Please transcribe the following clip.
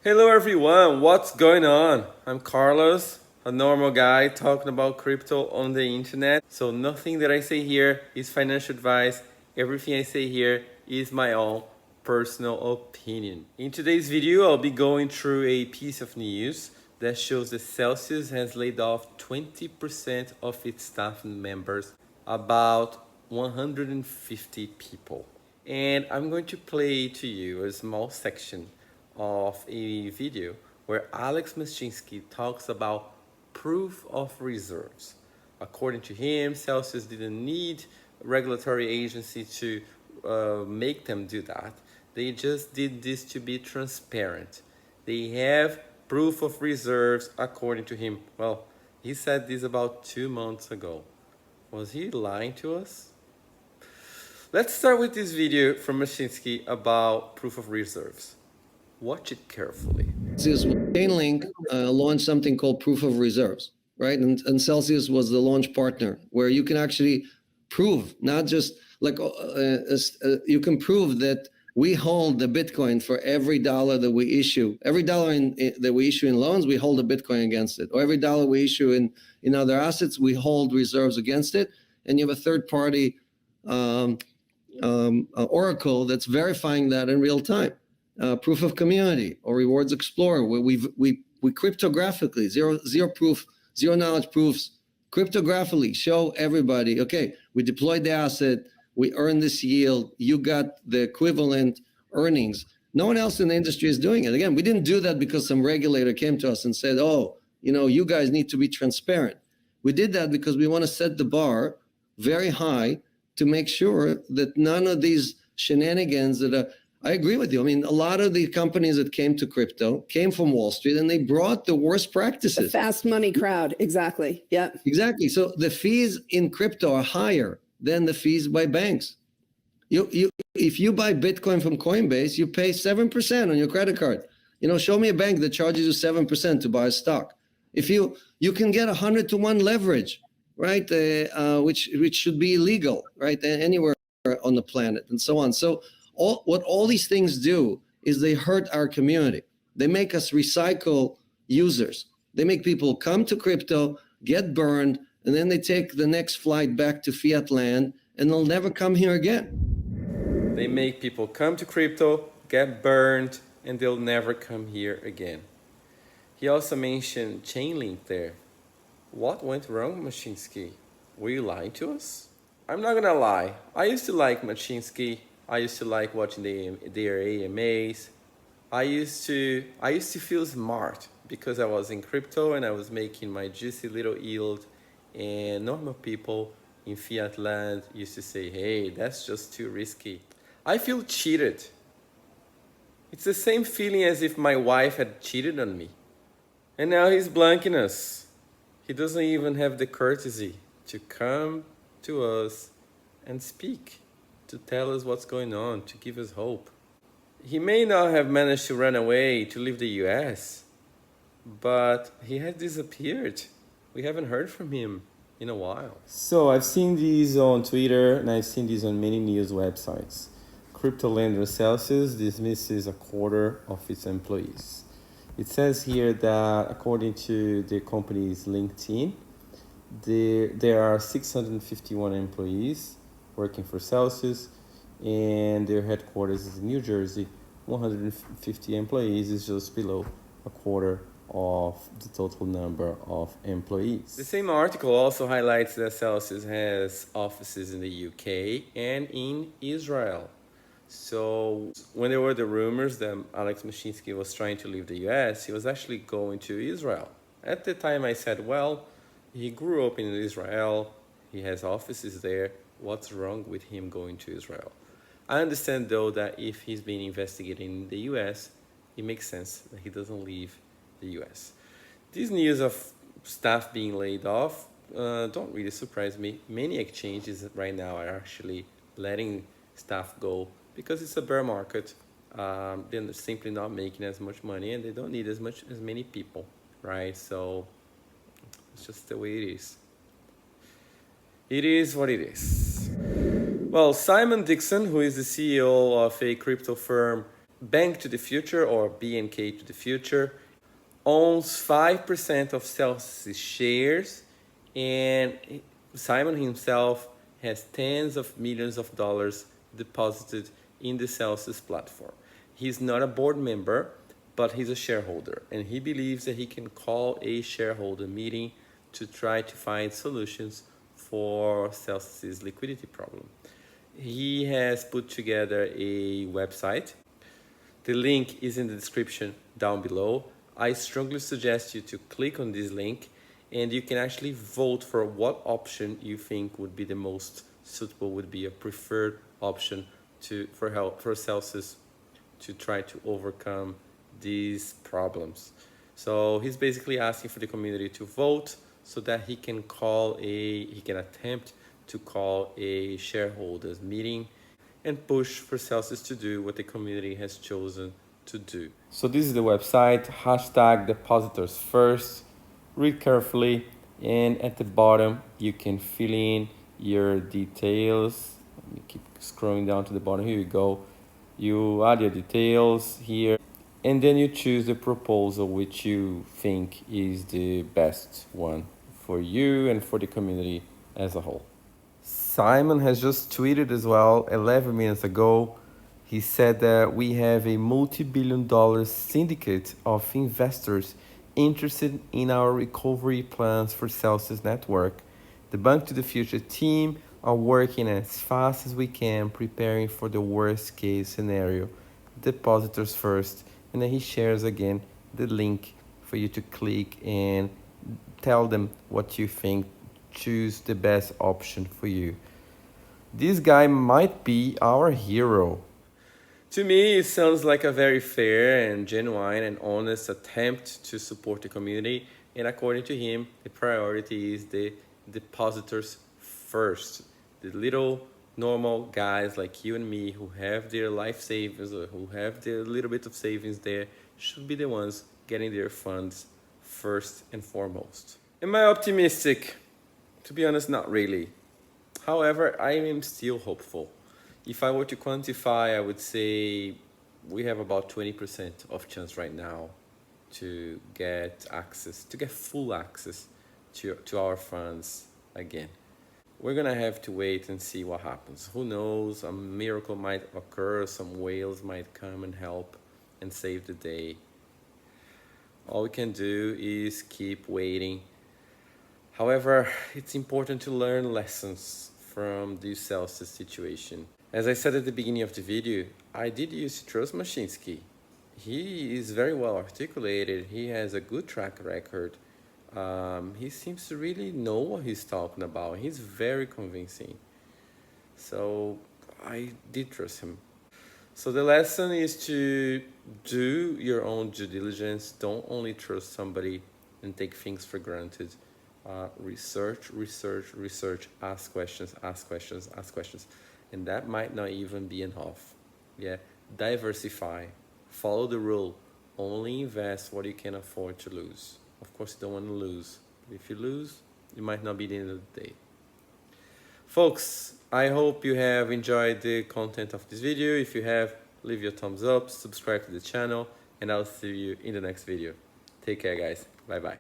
Hello everyone, what's going on? I'm Carlos, a normal guy talking about crypto on the internet. So nothing that I say here is financial advice. Everything I say here is my own personal opinion. In today's video, I'll be going through a piece of news that shows that Celsius has laid off 20% of its staff members, about 150 people. And I'm going to play to you a small section of a video where Alex Mashinsky talks about proof of reserves. According to him, Celsius didn't need a regulatory agency to make them do that. They just did this to be transparent. They have proof of reserves according to him. Well, he said this about 2 months ago. Was he lying to us? Let's start with this video from Mashinsky about proof of reserves. Watch it carefully. Chainlink launched something called proof of reserves, right? And Celsius was the launch partner where you can actually prove, not just like you can prove that we hold the Bitcoin for every dollar that we issue. Every dollar that we issue in loans, we hold a Bitcoin against it. Or every dollar we issue in other assets, we hold reserves against it. And you have a third party oracle that's verifying that in real time. Proof of community or rewards explorer, where we cryptographically zero proof, zero knowledge proofs cryptographically show everybody, okay, we deployed the asset, we earned this yield, you got the equivalent earnings. No one else in the industry is doing it. Again, we didn't do that because some regulator came to us and said, oh, you guys need to be transparent. We did that because we want to set the bar very high to make sure that none of these shenanigans that are, I agree with you. I mean, a lot of the companies that came to crypto came from Wall Street and they brought the worst practices. The fast money crowd. Exactly. Yeah. Exactly. So the fees in crypto are higher than the fees by banks. If you buy Bitcoin from Coinbase, you pay 7% on your credit card. Show me a bank that charges you 7% to buy a stock. If you can get 100-to-1 leverage, right? Which should be illegal, right? Anywhere on the planet and so on. So what all these things do is they hurt our community. They make us recycle users. They make people come to crypto, get burned, and then they take the next flight back to fiat land, and they'll never come here again. They make people come to crypto, get burned, and they'll never come here again. He also mentioned Chainlink there. What went wrong, Mashinsky? Were you lying to us? I'm not gonna lie. I used to like Mashinsky. I used to like watching their AMAs. I used to feel smart because I was in crypto and I was making my juicy little yield, and normal people in fiat land used to say, hey, that's just too risky. I feel cheated. It's the same feeling as if my wife had cheated on me. And now he's blanking us. He doesn't even have the courtesy to come to us and speak, to tell us what's going on, to give us hope. He may not have managed to run away to leave the US, but he has disappeared. We haven't heard from him in a while. So I've seen these on Twitter and I've seen these on many news websites. Crypto lender Celsius dismisses a quarter of its employees. It says here that according to the company's LinkedIn, there are 651 employees working for Celsius, and their headquarters is in New Jersey. 150 employees is just below a quarter of the total number of employees. The same article also highlights that Celsius has offices in the UK and in Israel. So when there were the rumors that Alex Mashinsky was trying to leave the US, he was actually going to Israel. At the time I said, well, he grew up in Israel, he has offices there, what's wrong with him going to Israel? I understand though that if he's being investigated in the US, it makes sense that he doesn't leave the US. These news of staff being laid off don't really surprise me. Many exchanges right now are actually letting staff go because it's a bear market. They're simply not making as much money and they don't need as many people, right? So it's just the way it is. It is what it is. Well, Simon Dixon, who is the CEO of a crypto firm Bank to the Future, or BNK to the Future, owns 5% of Celsius shares, and Simon himself has tens of millions of dollars deposited in the Celsius platform. He's not a board member, but he's a shareholder, and he believes that he can call a shareholder meeting to try to find solutions for Celsius' liquidity problem. He has put together a website. The link is in the description down below. I strongly suggest you to click on this link, and you can actually vote for what option you think would be the most suitable, would be a preferred option for Celsius to try to overcome these problems. So he's basically asking for the community to vote so that he can attempt to call a shareholders meeting and push for Celsius to do what the community has chosen to do. So this is the website, #depositors first. Read carefully, and at the bottom you can fill in your details. Let me keep scrolling down to the bottom. Here you go. You add your details here, and then you choose the proposal which you think is the best one for you and for the community as a whole. Simon has just tweeted as well 11 minutes ago. He said that we have a multi-billion-dollar syndicate of investors interested in our recovery plans for Celsius Network. The Bank to the Future team are working as fast as we can, preparing for the worst case scenario. Depositors first. And then he shares again the link for you to click and tell them what you think. Choose the best option for you. This guy might be our hero. To me, it sounds like a very fair and genuine and honest attempt to support the community. And according to him, the priority is the depositors first. The little normal guys like you and me who have their life savings or who have their little bit of savings there should be the ones getting their funds first and foremost. Am I optimistic? To be honest, not really. However, I am still hopeful. If I were to quantify, I would say we have about 20% of chance right now to get full access to our funds again. We're gonna have to wait and see what happens. Who knows, a miracle might occur, some whales might come and help and save the day. All we can do is keep waiting. However, it's important to learn lessons from this Celsius situation. As I said at the beginning of the video, I did used to trust Mashinsky. He is very well articulated, he has a good track record. He seems to really know what he's talking about. He's very convincing. So I did trust him. So the lesson is to do your own due diligence. Don't only trust somebody and take things for granted. Research, ask questions. And that might not even be enough. Yeah, diversify, follow the rule, only invest what you can afford to lose. Of course, you don't want to lose. If you lose, it might not be the end of the day. Folks, I hope you have enjoyed the content of this video. If you have, leave your thumbs up, subscribe to the channel, and I'll see you in the next video. Take care, guys. Bye-bye.